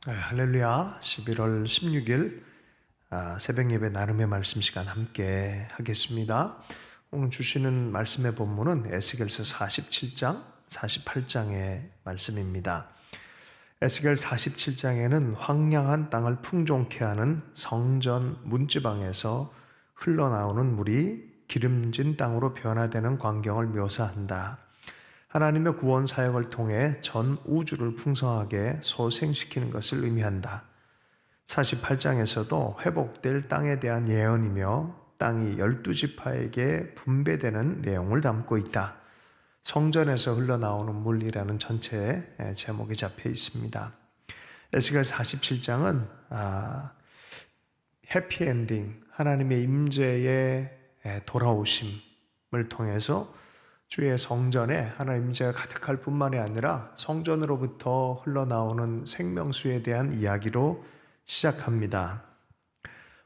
할렐루야. 11월 16일 새벽 예배 나눔의 말씀 시간 함께 하겠습니다. 오늘 주시는 말씀의 본문은 에스겔서 47장, 48장의 말씀입니다. 에스겔 47장에는 황량한 땅을 풍족케 하는 성전 문지방에서 흘러나오는 물이 기름진 땅으로 변화되는 광경을 묘사한다. 하나님의 구원 사역을 통해 전 우주를 풍성하게 소생시키는 것을 의미한다. 48장에서도 회복될 땅에 대한 예언이며 땅이 12지파에게 분배되는 내용을 담고 있다. 성전에서 흘러나오는 물이라는 전체의 제목이 잡혀 있습니다. 에스겔 47장은 해피엔딩, 하나님의 임재의 돌아오심을 통해서 주의 성전에 하나님 임재가 가득할 뿐만이 아니라 성전으로부터 흘러나오는 생명수에 대한 이야기로 시작합니다.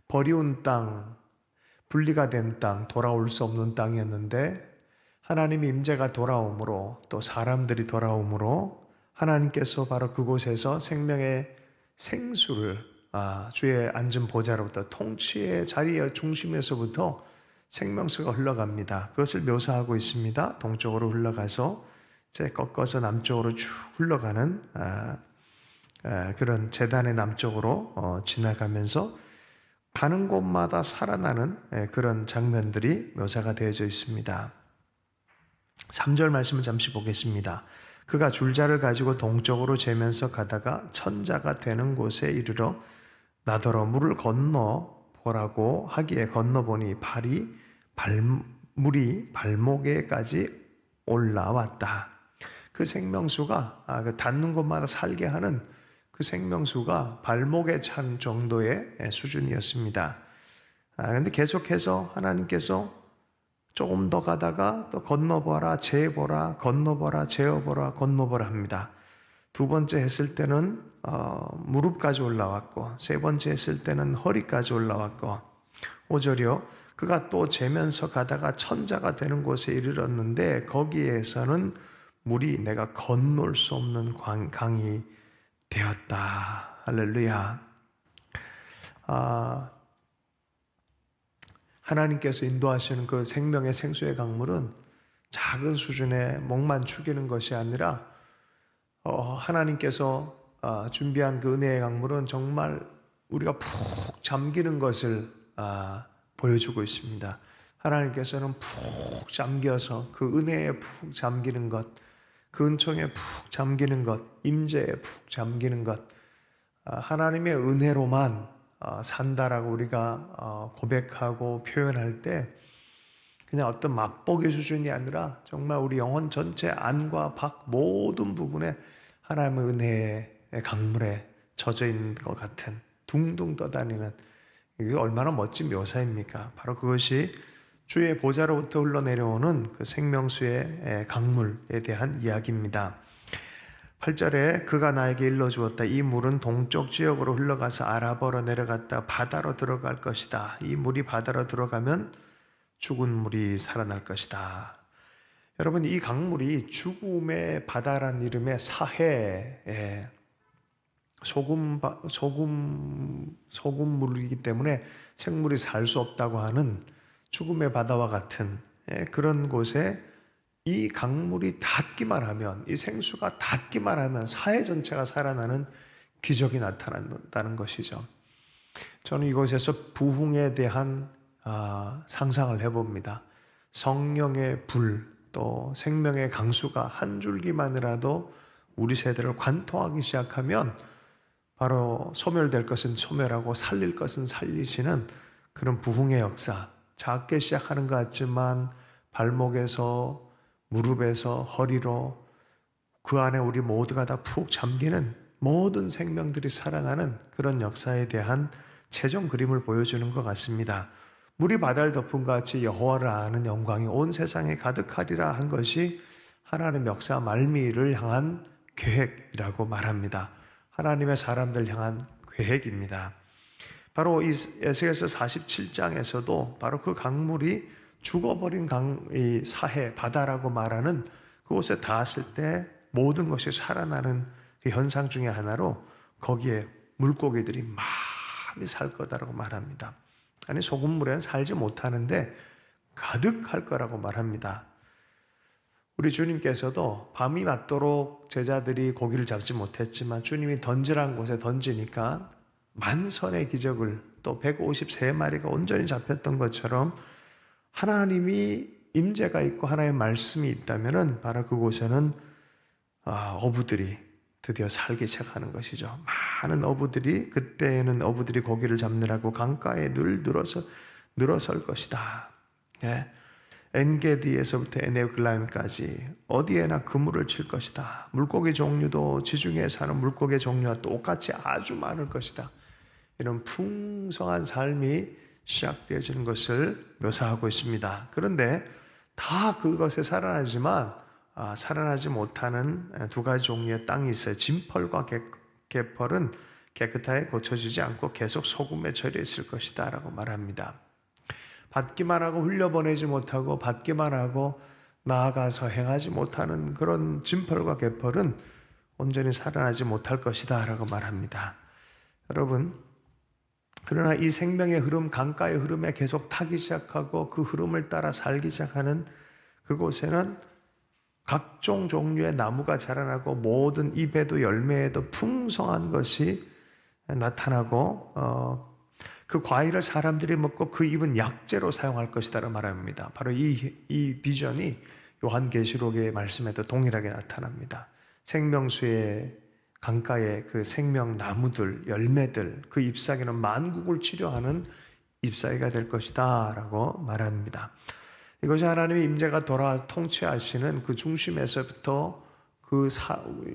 버리운 땅, 분리가 된 땅, 돌아올 수 없는 땅이었는데 하나님의 임재가 돌아오므로 또 사람들이 돌아오므로 하나님께서 바로 그곳에서 생명의 생수를 주의 앉은 보좌로부터 통치의 자리의 중심에서부터 생명수가 흘러갑니다. 그것을 묘사하고 있습니다. 동쪽으로 흘러가서 이제 꺾어서 남쪽으로 쭉 흘러가는 그런 제단의 남쪽으로 지나가면서 가는 곳마다 살아나는 그런 장면들이 묘사가 되어져 있습니다. 3절 말씀을 잠시 보겠습니다. 그가 줄자를 가지고 동쪽으로 재면서 가다가 천자가 되는 곳에 이르러 나더러 물을 건너 보라고 하기에 건너보니 물이 발목에까지 올라왔다. 그 생명수가 그 닿는 곳마다 살게 하는 그 생명수가 발목에 찬 정도의 수준이었습니다. 그런데 계속해서 하나님께서 조금 더 가다가 또 건너보라, 재보라, 건너보라, 재어보라, 건너보라 합니다. 두 번째 했을 때는 무릎까지 올라왔고, 세 번째 했을 때는 허리까지 올라왔고, 5절이요. 그가 또 재면서 가다가 천자가 되는 곳에 이르렀는데 거기에서는 물이 내가 건널 수 없는 강이 되었다. 할렐루야. 하나님께서 인도하시는 그 생명의 생수의 강물은 작은 수준의 목만 축이는 것이 아니라 하나님께서 준비한 그 은혜의 강물은 정말 우리가 푹 잠기는 것을 보여주고 있습니다. 하나님께서는 푹 잠겨서 그 은혜에 푹 잠기는 것, 그 은총에 푹 잠기는 것, 임재에 푹 잠기는 것, 하나님의 은혜로만 산다라고 우리가 고백하고 표현할 때 그냥 어떤 맛보기 수준이 아니라 정말 우리 영혼 전체 안과 밖 모든 부분에 하나님의 은혜의 강물에 젖어 있는 것 같은 둥둥 떠다니는, 이게 얼마나 멋진 묘사입니까? 바로 그것이 주의 보좌로부터 흘러내려오는 그 생명수의 강물에 대한 이야기입니다. 8절에 그가 나에게 일러주었다. 이 물은 동쪽 지역으로 흘러가서 아라바로 내려갔다 바다로 들어갈 것이다. 이 물이 바다로 들어가면 죽은 물이 살아날 것이다. 여러분, 이 강물이 죽음의 바다란 이름의 사해, 소금물이기 때문에 생물이 살 수 없다고 하는 죽음의 바다와 같은 그런 곳에 이 강물이 닿기만 하면, 이 생수가 닿기만 하면 사회 전체가 살아나는 기적이 나타난다는 것이죠. 저는 이곳에서 부흥에 대한 상상을 해봅니다. 성령의 불, 또 생명의 강수가 한 줄기만이라도 우리 세대를 관통하기 시작하면 바로 소멸될 것은 소멸하고 살릴 것은 살리시는 그런 부흥의 역사, 작게 시작하는 것 같지만 발목에서 무릎에서 허리로 그 안에 우리 모두가 다 푹 잠기는 모든 생명들이 살아나는 그런 역사에 대한 최종 그림을 보여주는 것 같습니다. 물이 바다를 덮은 것 같이 여호와를 아는 영광이 온 세상에 가득하리라 한 것이 하나님의 역사 말미를 향한 계획이라고 말합니다. 하나님의 사람들 향한 계획입니다. 바로 이 에스겔서 47장에서도 바로 그 강물이 죽어버린 이 사해, 바다라고 말하는 그곳에 닿았을 때 모든 것이 살아나는 그 현상 중에 하나로 거기에 물고기들이 많이 살 거다라고 말합니다. 아니, 소금물에는 살지 못하는데 가득할 거라고 말합니다. 우리 주님께서도 밤이 맞도록 제자들이 고기를 잡지 못했지만 주님이 던지라는 곳에 던지니까 만선의 기적을, 또 153마리가 온전히 잡혔던 것처럼 하나님이 임재가 있고 하나님의 말씀이 있다면 바로 그곳에는 어부들이 드디어 살기 시작하는 것이죠. 많은 어부들이, 그때에는 어부들이 고기를 잡느라고 강가에 늘 늘어설 것이다. 예. 엔게디에서부터 에네글라임까지 어디에나 그물을 칠 것이다. 물고기 종류도 지중해에 사는 물고기 종류와 똑같이 아주 많을 것이다. 이런 풍성한 삶이 시작되어지는 것을 묘사하고 있습니다. 그런데 다 그것에 살아나지만 살아나지 못하는 두 가지 종류의 땅이 있어요. 진펄과 개펄은 깨끗하게 고쳐지지 않고 계속 소금에 절여 있을 것이다 라고 말합니다. 받기만 하고 흘려보내지 못하고 받기만 하고 나아가서 행하지 못하는 그런 진펄과 개펄은 온전히 살아나지 못할 것이다 라고 말합니다. 여러분, 그러나 이 생명의 흐름, 강가의 흐름에 계속 타기 시작하고 그 흐름을 따라 살기 시작하는 그곳에는 각종 종류의 나무가 자라나고 모든 잎에도 열매에도 풍성한 것이 나타나고 그 과일을 사람들이 먹고 그 잎은 약재로 사용할 것이다라고 말합니다. 바로 이 비전이 요한계시록의 말씀에도 동일하게 나타납니다. 생명수의 강가의 그 생명 나무들, 열매들, 그 잎사귀는 만국을 치료하는 잎사귀가 될 것이다 라고 말합니다. 이것이 하나님의 임재가 돌아 통치하시는 그 중심에서부터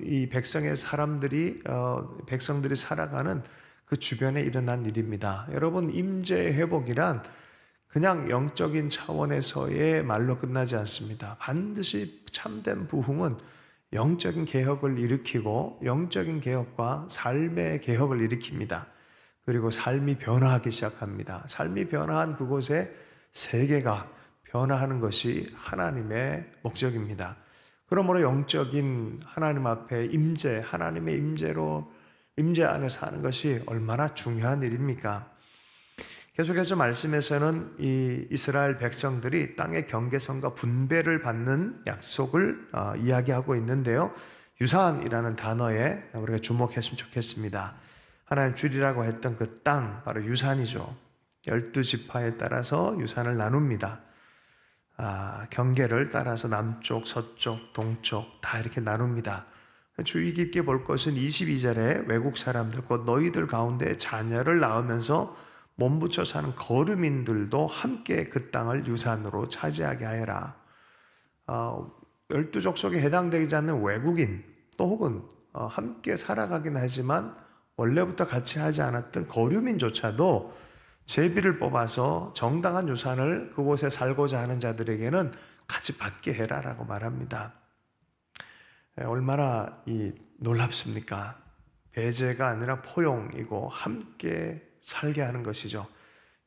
이 백성의 백성들이 살아가는 그 주변에 일어난 일입니다. 여러분, 임재 회복이란 그냥 영적인 차원에서의 말로 끝나지 않습니다. 반드시 참된 부흥은 영적인 개혁을 일으키고 영적인 개혁과 삶의 개혁을 일으킵니다. 그리고 삶이 변화하기 시작합니다. 삶이 변화한 그곳에 세계가 변화하는 것이 하나님의 목적입니다. 그러므로 영적인 하나님 앞에 하나님의 임재 안에 사는 것이 얼마나 중요한 일입니까? 계속해서 말씀에서는 이 이스라엘 백성들이 땅의 경계선과 분배를 받는 약속을 이야기하고 있는데요. 유산이라는 단어에 우리가 주목했으면 좋겠습니다. 하나님 주리라고 했던 그 땅, 바로 유산이죠. 12지파에 따라서 유산을 나눕니다. 경계를 따라서 남쪽, 서쪽, 동쪽 다 이렇게 나눕니다. 주의 깊게 볼 것은 22절에 외국 사람들, 곧 너희들 가운데 자녀를 낳으면서 몸붙여 사는 거류민들도 함께 그 땅을 유산으로 차지하게 하여라. 12족속에 해당되지 않는 외국인 또 혹은 함께 살아가긴 하지만 원래부터 같이 하지 않았던 거류민조차도 제비를 뽑아서 정당한 유산을 그곳에 살고자 하는 자들에게는 같이 받게 해라라고 말합니다. 얼마나 놀랍습니까? 배제가 아니라 포용이고 함께 살게 하는 것이죠.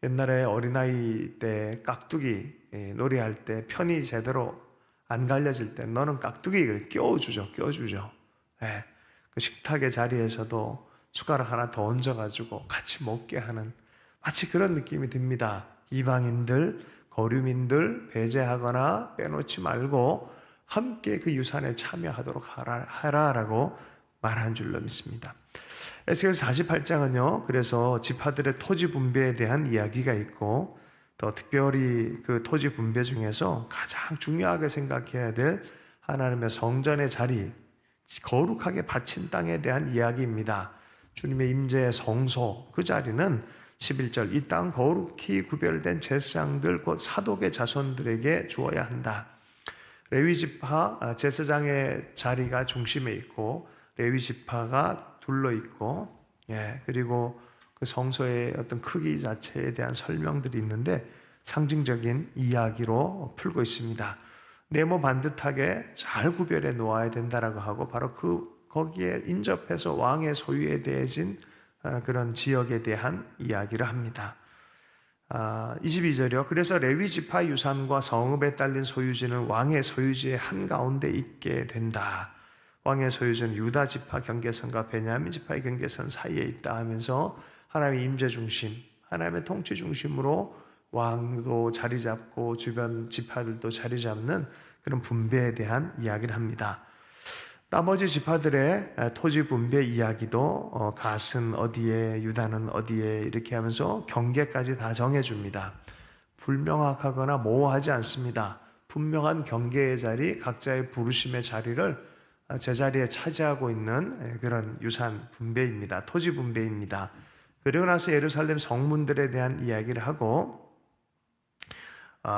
옛날에 어린아이 때 깍두기 놀이할 때 편이 제대로 안 갈려질 때 너는 깍두기를 끼워주죠. 그 식탁의 자리에서도 숟가락 하나 더 얹어가지고 같이 먹게 하는 마치 그런 느낌이 듭니다. 이방인들, 거류민들 배제하거나 빼놓지 말고 함께 그 유산에 참여하도록 하라라고 말한 줄로 믿습니다. 에스겔서 48장은요, 그래서 지파들의 토지 분배에 대한 이야기가 있고 더 특별히 그 토지 분배 중에서 가장 중요하게 생각해야 될 하나님의 성전의 자리, 거룩하게 바친 땅에 대한 이야기입니다. 주님의 임재의 성소, 그 자리는 11절 이 땅 거룩히 구별된 제사장들 곧 사독의 자손들에게 주어야 한다. 레위지파 제사장의 자리가 중심에 있고 레위지파가 둘러 있고 그리고 그 성소의 어떤 크기 자체에 대한 설명들이 있는데 상징적인 이야기로 풀고 있습니다. 네모 반듯하게 잘 구별해 놓아야 된다라고 하고 바로 거기에 인접해서 왕의 소유에 대해진 그런 지역에 대한 이야기를 합니다. 22절이요. 그래서 레위지파 유산과 성읍에 딸린 소유지는 왕의 소유지의 한가운데 있게 된다. 왕의 소유지는 유다 지파 경계선과 베냐민 지파의 경계선 사이에 있다 하면서 하나님의 임재 중심, 하나님의 통치 중심으로 왕도 자리 잡고 주변 지파들도 자리 잡는 그런 분배에 대한 이야기를 합니다. 나머지 지파들의 토지 분배 이야기도 갓은 어디에, 유다는 어디에 이렇게 하면서 경계까지 다 정해줍니다. 불명확하거나 모호하지 않습니다. 분명한 경계의 자리, 각자의 부르심의 자리를 제자리에 차지하고 있는 그런 유산 분배입니다. 토지 분배입니다. 그리고 나서 예루살렘 성문들에 대한 이야기를 하고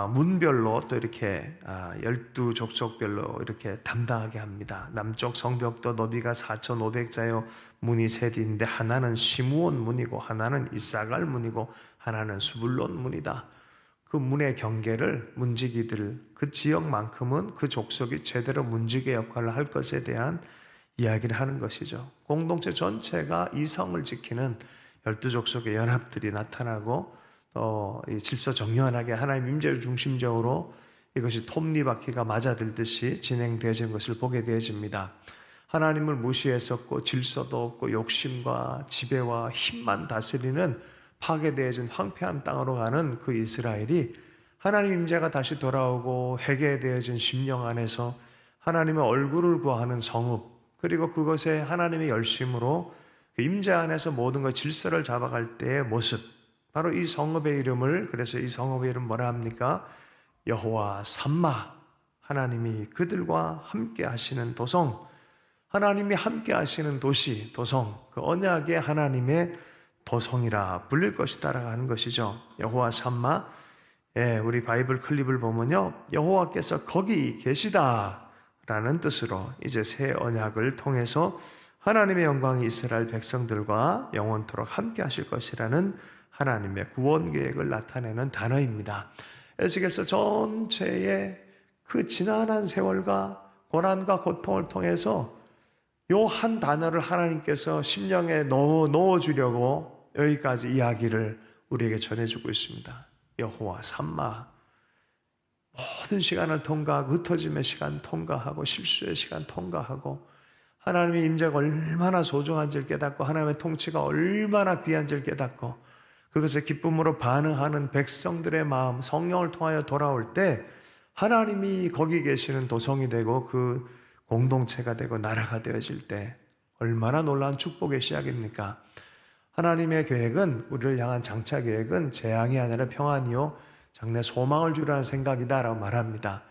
문별로 또 이렇게 12족속별로 이렇게 담당하게 합니다. 남쪽 성벽도 너비가 4,500자요 문이 셋인데 하나는 시므온 문이고 하나는 이사갈 문이고 하나는 스불론 문이다. 그 문의 경계를 문지기들, 그 지역만큼은 그 족속이 제대로 문지기 역할을 할 것에 대한 이야기를 하는 것이죠. 공동체 전체가 이 성을 지키는 12족속의 연합들이 나타나고 이 질서정연하게 하나님 임재를 중심적으로 이것이 톱니바퀴가 맞아들듯이 진행되어지는 것을 보게 되어집니다. 하나님을 무시했었고 질서도 없고 욕심과 지배와 힘만 다스리는 파괴되어진 황폐한 땅으로 가는 그 이스라엘이 하나님 임재가 다시 돌아오고 회개되어진 심령 안에서 하나님의 얼굴을 구하는 성읍, 그리고 그것에 하나님의 열심으로 그 임재 안에서 모든 것 질서를 잡아갈 때의 모습, 바로 이 성읍의 이름을, 그래서 이 성읍의 이름 뭐라 합니까? 여호와 삼마, 하나님이 그들과 함께 하시는 도성, 하나님이 함께 하시는 도시, 도성, 그 언약의 하나님의 도성이라 불릴 것이다라고 하는 것이죠. 여호와 삼마, 우리 바이블 클립을 보면요, 여호와께서 거기 계시다라는 뜻으로 이제 새 언약을 통해서 하나님의 영광이 이스라엘 백성들과 영원토록 함께 하실 것이라는 하나님의 구원 계획을 나타내는 단어입니다. 에스겔서 전체의 그 지난한 세월과 고난과 고통을 통해서 요 한 단어를 하나님께서 심령에 넣어주려고 여기까지 이야기를 우리에게 전해주고 있습니다. 여호와 삼마, 모든 시간을 통과하고 흩어짐의 시간 통과하고 실수의 시간 통과하고 하나님의 임재가 얼마나 소중한지를 깨닫고 하나님의 통치가 얼마나 귀한지를 깨닫고 그것에 기쁨으로 반응하는 백성들의 마음, 성령을 통하여 돌아올 때 하나님이 거기 계시는 도성이 되고 그 공동체가 되고 나라가 되어질 때 얼마나 놀라운 축복의 시작입니까? 하나님의 계획은, 우리를 향한 장차 계획은 재앙이 아니라 평안이요 장래 소망을 주라는 생각이다라고 말합니다.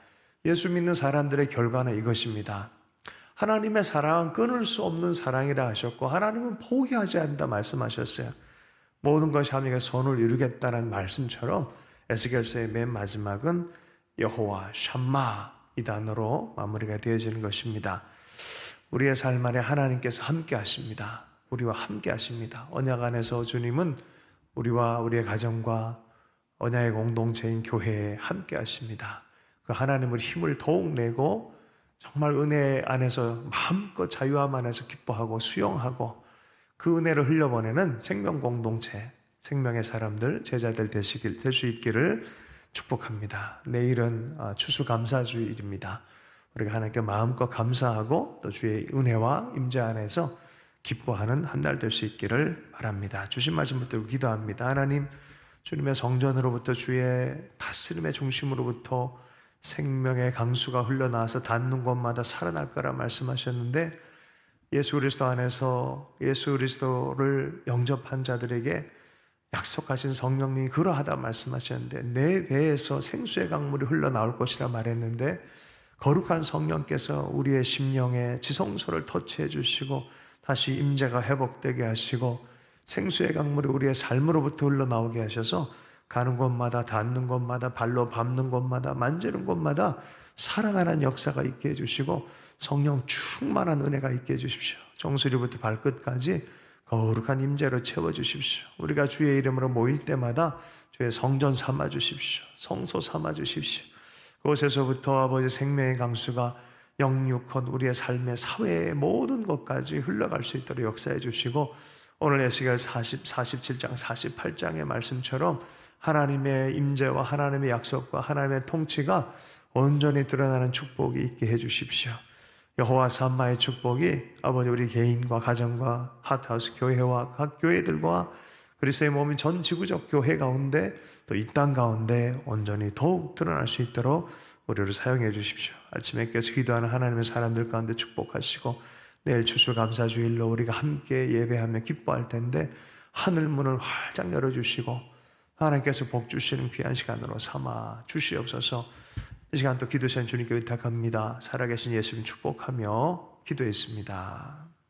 예수 믿는 사람들의 결과는 이것입니다. 하나님의 사랑은 끊을 수 없는 사랑이라 하셨고 하나님은 포기하지 않는다 말씀하셨어요. 모든 것이 하나님의 선을 이루겠다는 말씀처럼 에스겔서의 맨 마지막은 여호와 샴마, 이 단어로 마무리가 되어지는 것입니다. 우리의 삶 안에 하나님께서 함께 하십니다. 우리와 함께 하십니다. 언약 안에서 주님은 우리와 우리의 가정과 언약의 공동체인 교회에 함께 하십니다. 그 하나님을 힘을 더욱 내고 정말 은혜 안에서 마음껏 자유함 안에서 기뻐하고 수용하고 그 은혜를 흘려보내는 생명 공동체, 생명의 사람들, 제자들 될 수 있기를 축복합니다. 내일은 추수감사주일입니다. 우리가 하나님께 마음껏 감사하고 또 주의 은혜와 임재 안에서 기뻐하는 한 날 될 수 있기를 바랍니다. 주신 말씀 붙들고 기도합니다. 하나님, 주님의 성전으로부터 주의 다스림의 중심으로부터 생명의 강수가 흘러나와서 닿는 곳마다 살아날 거라 말씀하셨는데 예수 그리스도 안에서 예수 그리스도를 영접한 자들에게 약속하신 성령님이 그러하다 말씀하셨는데 내 배에서 생수의 강물이 흘러나올 것이라 말했는데 거룩한 성령께서 우리의 심령에 지성소를 터치해 주시고 다시 임재가 회복되게 하시고 생수의 강물이 우리의 삶으로부터 흘러나오게 하셔서 가는 곳마다 닿는 곳마다 발로 밟는 곳마다 만지는 곳마다 살아나는 역사가 있게 해주시고 성령 충만한 은혜가 있게 해주십시오. 정수리부터 발끝까지 거룩한 임재로 채워주십시오. 우리가 주의 이름으로 모일 때마다 주의 성전 삼아주십시오. 성소 삼아주십시오. 그곳에서부터 아버지 생명의 강수가 영육헌 우리의 삶의 사회의 모든 것까지 흘러갈 수 있도록 역사해 주시고 오늘 에스겔 47장 48장의 말씀처럼 하나님의 임재와 하나님의 약속과 하나님의 통치가 온전히 드러나는 축복이 있게 해 주십시오. 여호와 삼마의 축복이 아버지 우리 개인과 가정과 핫하우스 교회와 각 교회들과 그리스도의 몸인 전 지구적 교회 가운데 또 이 땅 가운데 온전히 더욱 드러날 수 있도록 우리를 사용해 주십시오. 아침에 깨서 기도하는 하나님의 사람들 가운데 축복하시고 내일 추수감사주일로 우리가 함께 예배하며 기뻐할 텐데 하늘 문을 활짝 열어주시고 하나님께서 복 주시는 귀한 시간으로 삼아 주시옵소서. 이 시간 또 기도 시간 주님께 의탁합니다. 살아계신 예수님 축복하며 기도했습니다.